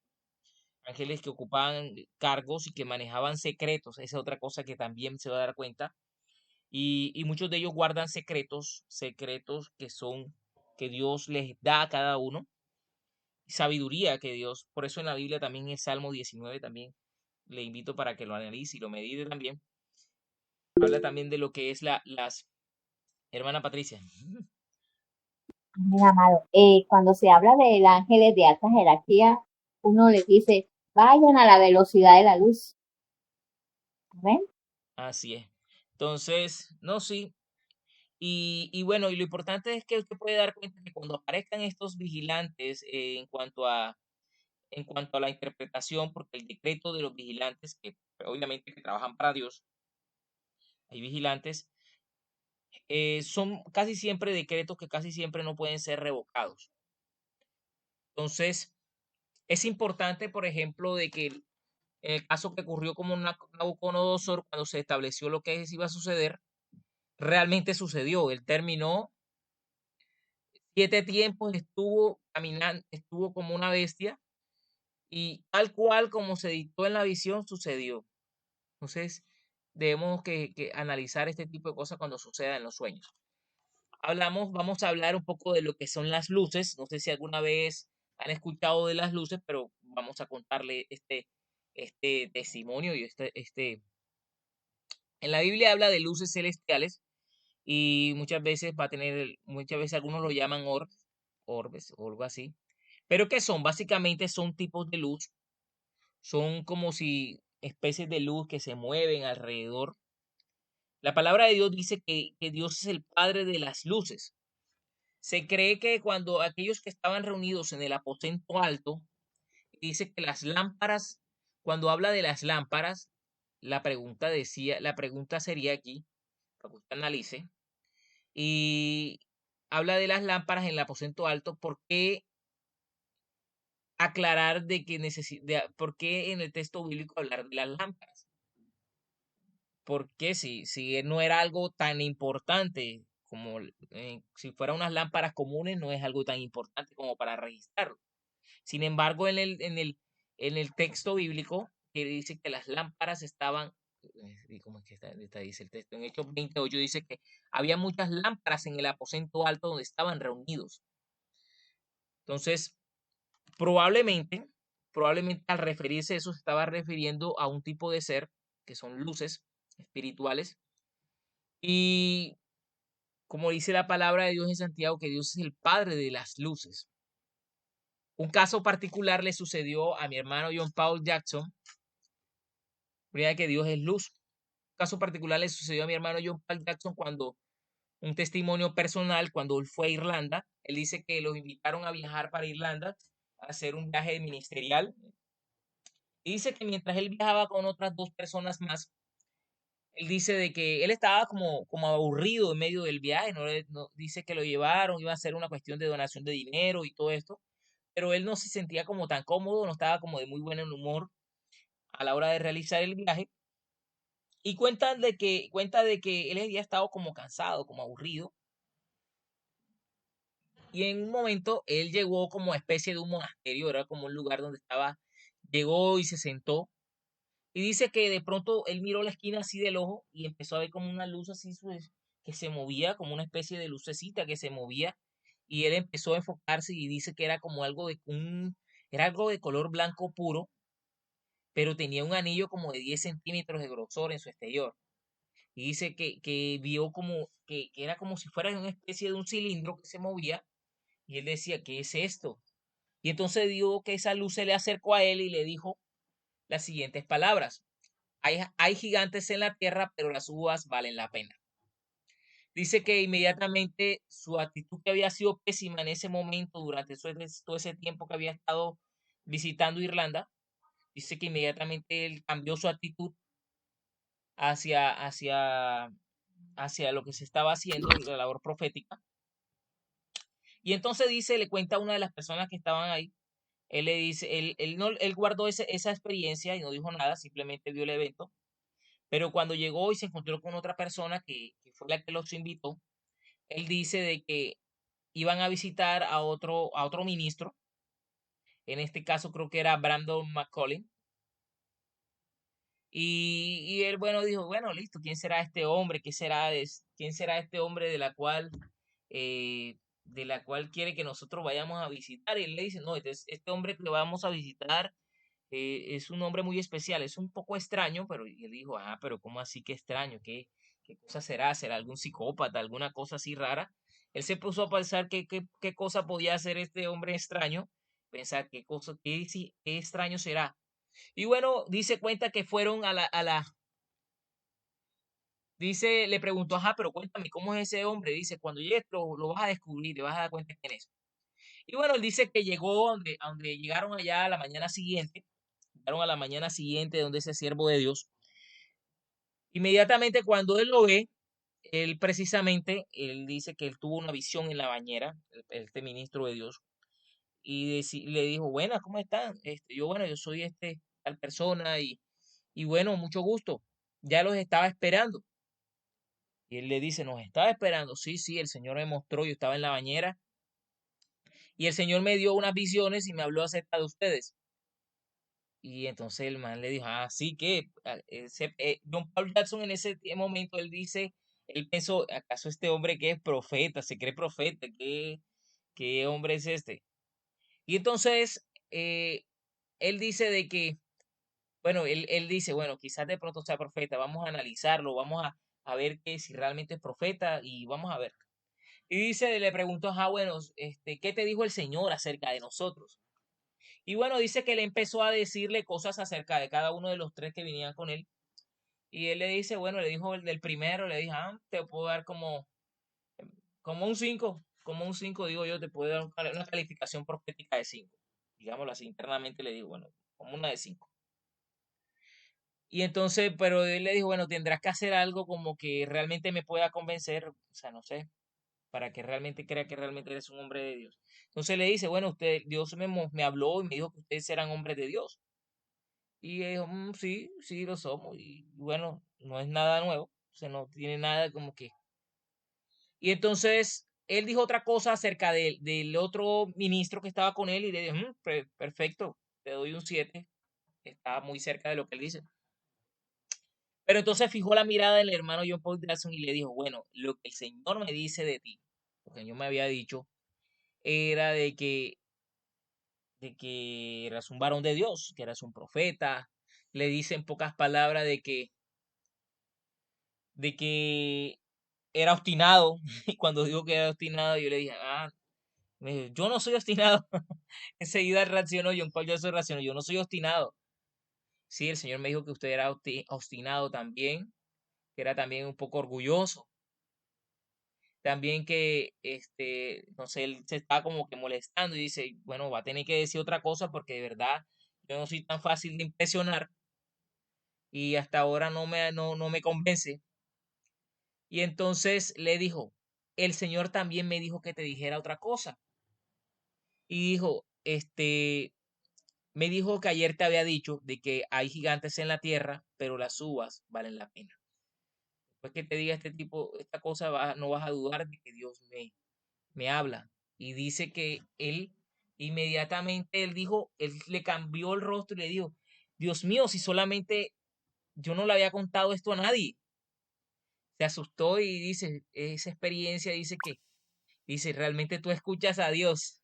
ángeles que ocupaban cargos y que manejaban secretos. Esa es otra cosa que también se va a dar cuenta. Y muchos de ellos guardan secretos que Dios les da a cada uno, sabiduría que Dios, por eso en la Biblia también el Salmo 19 también le invito para que lo analice y lo medite también. Habla también de lo que es las hermana Patricia. Amén, amado. Cuando se habla de ángeles de alta jerarquía, uno les dice, vayan a la velocidad de la luz. ¿Ven? Así es. Entonces, no, sí. Y bueno, y lo importante es que usted puede dar cuenta que cuando aparezcan estos vigilantes en cuanto a la interpretación, porque el decreto de los vigilantes, que obviamente que trabajan para Dios, hay vigilantes, son casi siempre decretos que casi siempre no pueden ser revocados. Entonces, es importante, por ejemplo, de que en el caso que ocurrió como Nabucodonosor, cuando se estableció lo que iba a suceder, realmente sucedió. Él terminó 7 tiempos, estuvo caminando, estuvo como una bestia y tal cual como se dictó en la visión, sucedió. Entonces, debemos que analizar este tipo de cosas cuando suceda en los sueños. Vamos a hablar un poco de lo que son las luces. No sé si alguna vez han escuchado de las luces, pero vamos a contarle este testimonio y en la Biblia habla de luces celestiales y muchas veces algunos lo llaman orbes o algo así. Pero ¿qué son? Básicamente son tipos de luz, son como si especies de luz que se mueven alrededor. La palabra de Dios dice que Dios es el Padre de las luces. Se cree que cuando aquellos que estaban reunidos en el aposento alto, dice que las lámparas, cuando habla de las lámparas, la pregunta sería aquí, para que usted analice, y habla de las lámparas en el aposento alto, ¿por qué aclarar por qué en el texto bíblico hablar de las lámparas? Porque si no era algo tan importante como si fueran unas lámparas comunes, no es algo tan importante como para registrarlo. Sin embargo, en el texto bíblico, que dice que las lámparas estaban, ¿cómo es que dice el texto? En Hechos 28 dice que había muchas lámparas en el aposento alto donde estaban reunidos. Entonces, probablemente, probablemente al referirse a eso, se estaba refiriendo a un tipo de ser que son luces espirituales. Y como dice la palabra de Dios en Santiago, que Dios es el Padre de las luces. Un caso particular le sucedió a mi hermano John Paul Jackson, primera que Dios es luz. Un caso particular le sucedió a mi hermano John Paul Jackson cuando un testimonio personal, cuando él fue a Irlanda, él dice que los invitaron a viajar para Irlanda, a hacer un viaje ministerial. Y dice que mientras él viajaba con otras 2 personas más, él dice de que él estaba como aburrido en medio del viaje, dice que lo llevaron, iba a ser una cuestión de donación de dinero y todo esto, pero él no se sentía como tan cómodo, no estaba como de muy buen humor a la hora de realizar el viaje y cuenta de que él había estado como cansado, como aburrido y en un momento él llegó como especie de un monasterio, era como un lugar donde llegó y se sentó Y dice que de pronto él miró la esquina así del ojo y empezó a ver como una luz así que se movía, como una especie de lucecita que se movía. Y él empezó a enfocarse y dice que era como era algo de color blanco puro, pero tenía un anillo como de 10 centímetros de grosor en su exterior. Y dice que vio que era como si fuera una especie de un cilindro que se movía. Y él decía, ¿qué es esto? Y entonces dio que esa luz se le acercó a él y le dijo las siguientes palabras. Hay gigantes en la tierra, pero las uvas valen la pena. Dice que inmediatamente su actitud, que había sido pésima en ese momento, durante todo ese tiempo que había estado visitando Irlanda, dice que inmediatamente él cambió su actitud hacia, hacia, hacia lo que se estaba haciendo, la labor profética. Y entonces dice, le cuenta a una de las personas que estaban ahí, él le dice, él guardó esa experiencia y no dijo nada, simplemente vio el evento. Pero cuando llegó y se encontró con otra persona que fue la que los invitó, él dice de que iban a visitar a otro ministro. En este caso creo que era Brandon McCollin. Y él, bueno, dijo, bueno, listo, ¿quién será este hombre? ¿Quién será este hombre de la cual quiere que nosotros vayamos a visitar? Y él le dice, no, este hombre que vamos a visitar es un hombre muy especial, es un poco extraño, pero y él dijo, ah, pero ¿cómo así que extraño? ¿Qué cosa será? ¿Será algún psicópata, alguna cosa así rara? Él se puso a pensar qué cosa podía hacer este hombre extraño, pensar qué cosa, qué extraño será. Y bueno, dice cuenta que fueron dice, le preguntó, ajá, pero cuéntame, ¿cómo es ese hombre? Dice, cuando llegues lo vas a descubrir, te vas a dar cuenta quién es. Y bueno, él dice que llegó a donde llegaron allá a la mañana siguiente, llegaron a la mañana siguiente donde ese siervo de Dios. Inmediatamente cuando él lo ve, él precisamente, él dice que él tuvo una visión en la bañera, este ministro de Dios, y le dijo, buenas, ¿cómo están? Bueno, yo soy tal persona y bueno, mucho gusto. Ya los estaba esperando. Y él le dice, nos estaba esperando. Sí, sí, el Señor me mostró, yo estaba en la bañera y el Señor me dio unas visiones y me habló acerca de ustedes. Y entonces el man le dijo, ah, sí que John Paul Jackson en ese momento, él dice, él pensó, ¿acaso este hombre que es profeta, se cree profeta? ¿Qué hombre es este? Y entonces él dice de que, bueno, él dice, bueno, quizás de pronto sea profeta, vamos a analizarlo, vamos a ver si realmente es profeta y vamos a ver. Y dice, le preguntó, ah, bueno, ¿qué te dijo el Señor acerca de nosotros? Y bueno, dice que le empezó a decirle cosas acerca de cada uno de los tres que venían con él. Y él le dice, bueno, le dijo el del primero, le dijo, ah, te puedo dar como un 5 como un 5 digo yo, te puedo dar una calificación profética de 5. Digámoslo así, internamente le digo, bueno, como una de 5. Y entonces, pero él le dijo, bueno, tendrás que hacer algo como que realmente me pueda convencer, o sea, no sé, para que realmente crea que realmente eres un hombre de Dios. Entonces le dice, bueno, Dios me habló y me dijo que ustedes eran hombres de Dios. Y ellos, sí, sí lo somos. Y bueno, no es nada nuevo, o sea, no tiene nada como que... Y entonces él dijo otra cosa acerca del otro ministro que estaba con él y le dijo, perfecto, te doy un 7, está muy cerca de lo que él dice. Pero entonces fijó la mirada en el hermano John Paul Jackson y le dijo, bueno, lo que el Señor me dice de ti, lo que yo me había dicho, era de que eras un varón de Dios, que eras un profeta. Le dice en pocas palabras de que era obstinado. Y cuando digo que era obstinado, yo le dije, yo no soy obstinado. Enseguida reaccionó, John Paul Johnson reaccionó, yo no soy obstinado. Sí, el Señor me dijo que usted era obstinado también, que era también un poco orgulloso. También que, no sé, él se está como que molestando y dice, bueno, va a tener que decir otra cosa porque de verdad yo no soy tan fácil de impresionar y hasta ahora no me convence. Y entonces le dijo, el Señor también me dijo que te dijera otra cosa. Y dijo, me dijo que ayer te había dicho de que hay gigantes en la tierra, pero las uvas valen la pena. Después que te diga esta cosa, no vas a dudar de que Dios me habla. Y dice que él, inmediatamente él dijo, él le cambió el rostro y le dijo, Dios mío, si solamente yo no le había contado esto a nadie. Se asustó y dice, esa experiencia dice, realmente tú escuchas a Dios.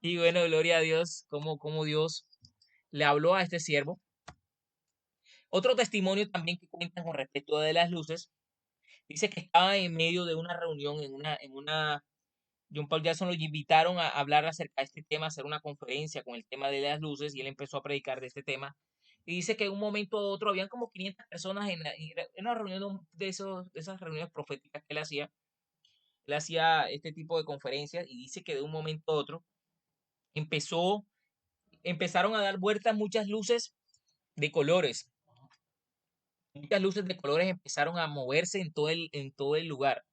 Y bueno, gloria a Dios, como Dios le habló a este siervo. Otro testimonio también que cuentan con respecto de las luces, dice que estaba en medio de una reunión, John Paul Jackson lo invitaron a hablar acerca de este tema, a hacer una conferencia con el tema de las luces, y él empezó a predicar de este tema. Y dice que en un momento u otro habían como 500 personas en una reunión de esas reuniones proféticas que él hacía. Él hacía este tipo de conferencias y dice que de un momento a otro empezó, empezaron a dar vueltas muchas luces de colores. Muchas luces de colores empezaron a moverse en todo el lugar.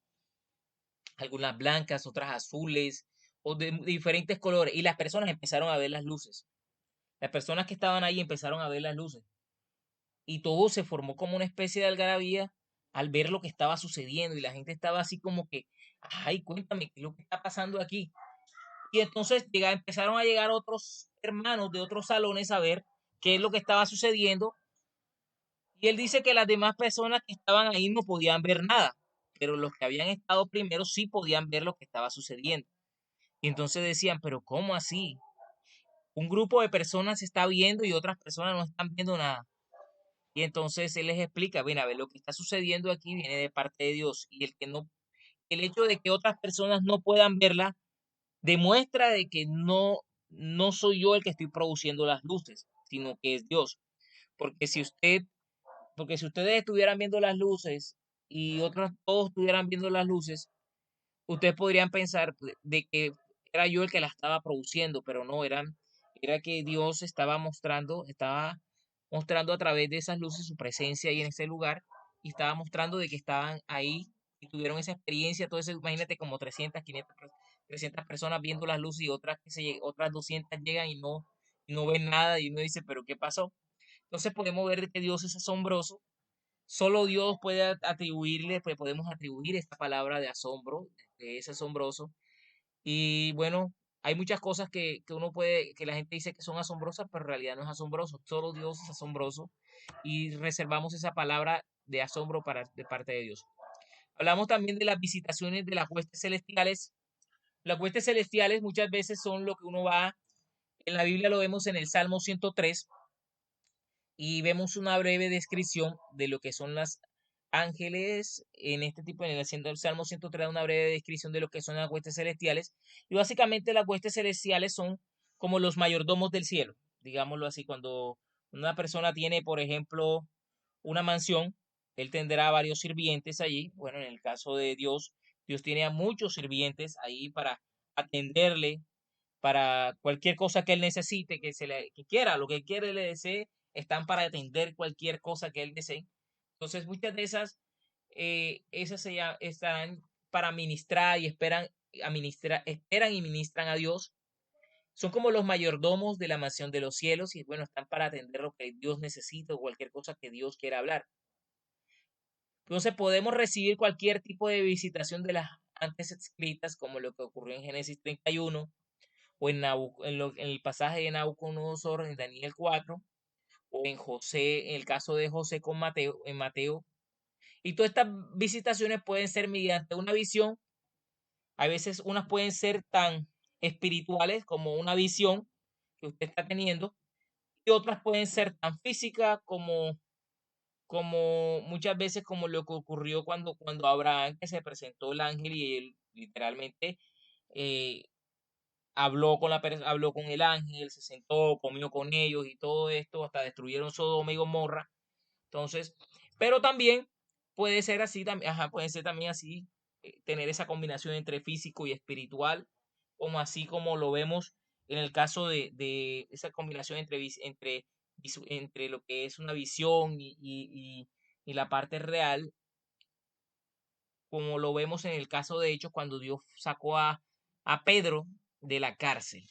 Algunas blancas, otras azules, o de diferentes colores. Y las personas empezaron a ver las luces. Las personas que estaban ahí empezaron a ver las luces. Y todo se formó como una especie de algarabía al ver lo que estaba sucediendo. Y la gente estaba así como que, ay, cuéntame, ¿qué es lo que está pasando aquí? Y entonces empezaron a llegar otros hermanos de otros salones a ver qué es lo que estaba sucediendo. Y él dice que las demás personas que estaban ahí no podían ver nada, pero los que habían estado primero sí podían ver lo que estaba sucediendo. Y entonces decían, pero ¿cómo así? Un grupo de personas está viendo y otras personas no están viendo nada. Y entonces él les explica, ven a ver, lo que está sucediendo aquí viene de parte de Dios. Y el hecho de que otras personas no puedan verla demuestra de que no soy yo el que estoy produciendo las luces, sino que es Dios. Porque si usted, porque si ustedes estuvieran viendo las luces y otros todos estuvieran viendo las luces, ustedes podrían pensar de que era yo el que la estaba produciendo, pero no, era que Dios estaba mostrando a través de esas luces su presencia ahí en ese lugar y estaba mostrando de que estaban ahí y tuvieron esa experiencia, todo eso, imagínate como 300 personas viendo las luces y otras 200 llegan y no ven nada y uno dice, pero ¿qué pasó? Entonces podemos ver que Dios es asombroso. Solo Dios puede atribuirle, pues podemos atribuir esta palabra de asombro, que es asombroso. Y bueno, hay muchas cosas que uno puede, que la gente dice que son asombrosas, pero en realidad no es asombroso. Solo Dios es asombroso y reservamos esa palabra de asombro de parte de Dios. Hablamos también de las visitaciones de las huestes celestiales. Las huestes celestiales muchas veces son lo que uno va, en la Biblia lo vemos en el Salmo 103 y vemos una breve descripción de lo que son las ángeles en este tipo, en el Salmo 103 da una breve descripción de lo que son las huestes celestiales y básicamente las huestes celestiales son como los mayordomos del cielo, digámoslo así, cuando una persona tiene, por ejemplo, una mansión, él tendrá varios sirvientes allí, bueno, en el caso de Dios, Dios tiene a muchos sirvientes ahí para atenderle, para cualquier cosa que él necesite, que quiera, lo que quiera, le desee, están para atender cualquier cosa que él desee. Entonces, muchas de esas están para ministrar y esperan y ministran a Dios. Son como los mayordomos de la mansión de los cielos y bueno, están para atender lo que Dios necesita o cualquier cosa que Dios quiera hablar. Entonces podemos recibir cualquier tipo de visitación de las antes escritas, como lo que ocurrió en Génesis 31, o en el pasaje de Nabucodonosor en Daniel 4, o en José, en el caso de José con Mateo, en Mateo. Y todas estas visitaciones pueden ser mediante una visión. A veces unas pueden ser tan espirituales como una visión que usted está teniendo, y otras pueden ser tan físicas como muchas veces como lo que ocurrió cuando Abraham que se presentó el ángel y él literalmente eh, habló con el ángel, se sentó, comió con ellos y todo esto, hasta destruyeron Sodoma y Gomorra. Entonces, pero también puede ser así, puede ser también así, tener esa combinación entre físico y espiritual, como así como lo vemos en el caso de esa combinación entre lo que es una visión y la parte real, como lo vemos en el caso de Hechos cuando Dios sacó a Pedro de la cárcel.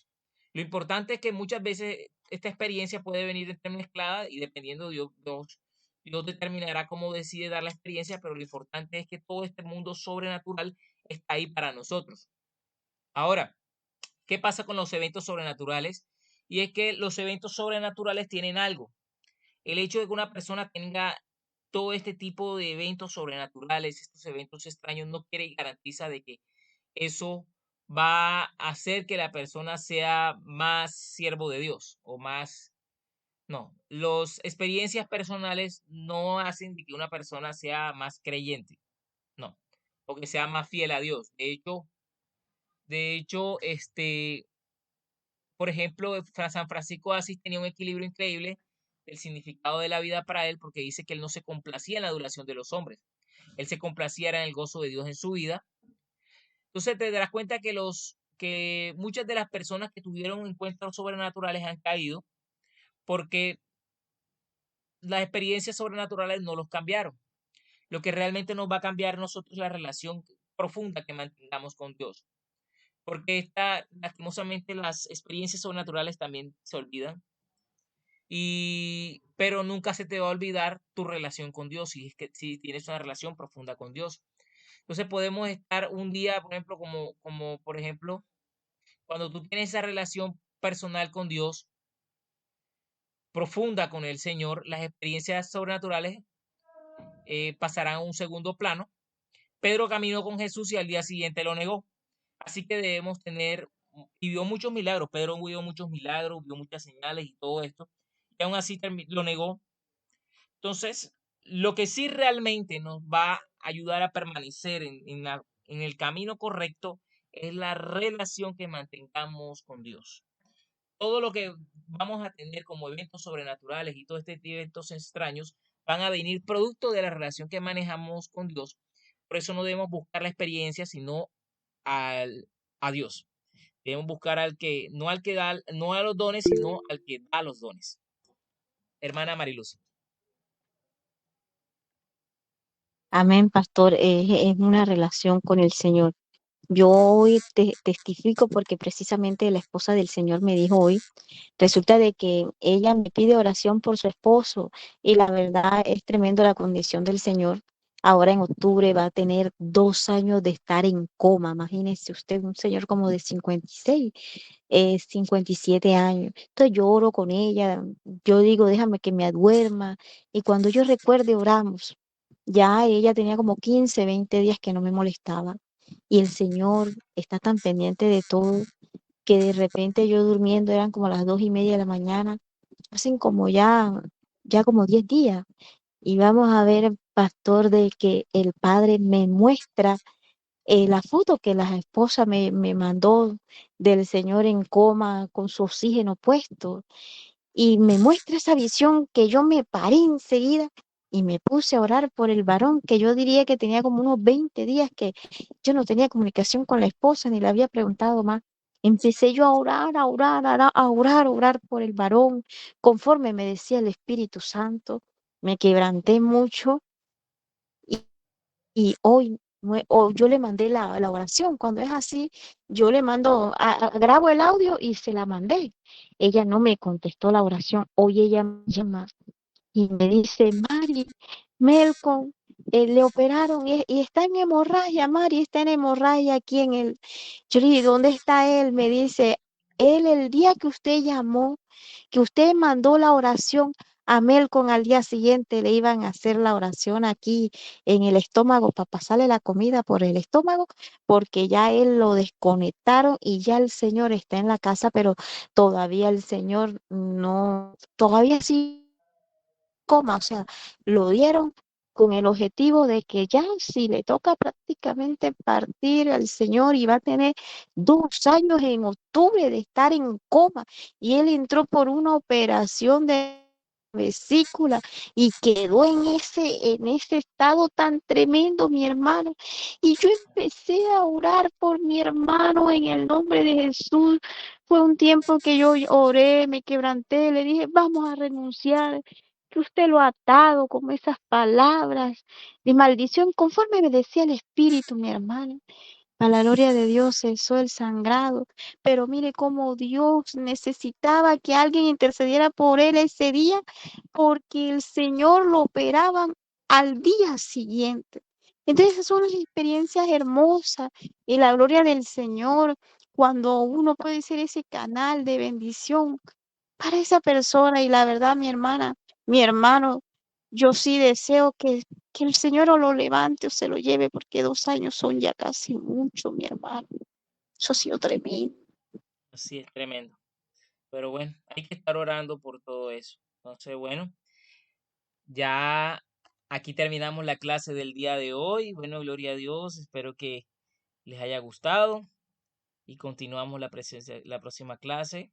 Lo importante es que muchas veces esta experiencia puede venir entremezclada y dependiendo de Dios determinará cómo decide dar la experiencia, pero lo importante es que todo este mundo sobrenatural está ahí para nosotros. Ahora, ¿qué pasa con los eventos sobrenaturales? Y es que los eventos sobrenaturales tienen algo. el hecho de que una persona tenga todo este tipo de eventos sobrenaturales, estos eventos extraños, no quiere y garantiza de que eso va a hacer que la persona sea más siervo de Dios o más. No, las experiencias personales no hacen de que una persona sea más creyente, no, o que sea más fiel a Dios. De hecho, por ejemplo, San Francisco de Asís tenía un equilibrio increíble del significado de la vida para él, porque dice que él no se complacía en la adoración de los hombres. Él se complacía era en el gozo de Dios en su vida. Entonces te darás cuenta que muchas de las personas que tuvieron encuentros sobrenaturales han caído porque las experiencias sobrenaturales no los cambiaron. Lo que realmente nos va a cambiar nosotros es la relación profunda que mantengamos con Dios. Porque lastimosamente las experiencias sobrenaturales también se olvidan. Pero nunca se te va a olvidar tu relación con Dios si tienes una relación profunda con Dios. Entonces podemos estar un día, por ejemplo, como por ejemplo, cuando tú tienes esa relación personal con Dios, profunda con el Señor, las experiencias sobrenaturales pasarán a un segundo plano. Pedro caminó con Jesús y al día siguiente lo negó. Así que debemos y vio muchos milagros. Pedro vio muchos milagros, vio muchas señales y todo esto. Y aún así lo negó. Entonces, lo que sí realmente nos va a ayudar a permanecer en el camino correcto es la relación que mantengamos con Dios. Todo lo que vamos a tener como eventos sobrenaturales y todo este tipo de eventos extraños van a venir producto de la relación que manejamos con Dios. Por eso no debemos buscar la experiencia, sino a Dios. Debemos buscar no al que da, no a los dones, sino al que da los dones. Hermana Mariluz. Amén, pastor. Es una relación con el Señor. Yo hoy testifico porque precisamente la esposa del Señor me dijo hoy, resulta de que ella me pide oración por su esposo y la verdad es tremendo la condición del Señor. Ahora en octubre va a tener 2 años de estar en coma. Imagínese usted, un señor como de 56, 57 años. Entonces yo oro con ella, yo digo, déjame que me aduerma y cuando yo recuerde oramos. Ya ella tenía como 15, 20 días que no me molestaba y el Señor está tan pendiente de todo que de repente yo durmiendo eran como las 2:30 de la mañana, hacen como ya como 10 días. Y vamos a ver, pastor, de que el Padre me muestra la foto que la esposa me mandó del Señor en coma con su oxígeno puesto y me muestra esa visión que yo me paré enseguida y me puse a orar por el varón, que yo diría que tenía como unos 20 días que yo no tenía comunicación con la esposa ni le había preguntado más. Empecé yo a orar, a orar, a orar por el varón, conforme me decía el Espíritu Santo. Me quebranté mucho y, y hoy yo le mandé la oración. Cuando es así, yo le mando, grabo el audio y se la mandé. Ella no me contestó la oración. Hoy ella me llama y me dice, Mari, Melcon, le operaron y está en hemorragia, Mari, está en hemorragia aquí en el. Yo le dije, ¿dónde está él? Me dice, él el día que usted llamó, que usted mandó la oración a Melcon al día siguiente, le iban a hacer la oración aquí en el estómago para pasarle la comida por el estómago, porque ya él lo desconectaron y ya el Señor está en la casa, pero todavía el Señor no, todavía sí coma, o sea, lo dieron con el objetivo de que ya si le toca prácticamente partir al Señor y va a tener 2 años en octubre de estar en coma y él entró por una operación de vesícula y quedó en ese estado tan tremendo, mi hermano. Y yo empecé a orar por mi hermano en el nombre de Jesús. Fue un tiempo que yo oré, me quebranté, le dije, vamos a renunciar, que usted lo ha atado con esas palabras de maldición, conforme me decía el Espíritu, mi hermano. A la gloria de Dios cesó el sangrado, pero mire cómo Dios necesitaba que alguien intercediera por él ese día, porque el Señor lo operaba al día siguiente. Entonces esas son las experiencias hermosas y la gloria del Señor, cuando uno puede ser ese canal de bendición para esa persona. Y la verdad, mi hermana, mi hermano, yo sí deseo que el Señor o lo levante o se lo lleve, porque 2 años son ya casi mucho, mi hermano. Eso ha sido tremendo. Así es tremendo. Pero bueno, hay que estar orando por todo eso. Entonces, bueno, ya aquí terminamos la clase del día de hoy. Bueno, gloria a Dios. Espero que les haya gustado y continuamos la próxima clase.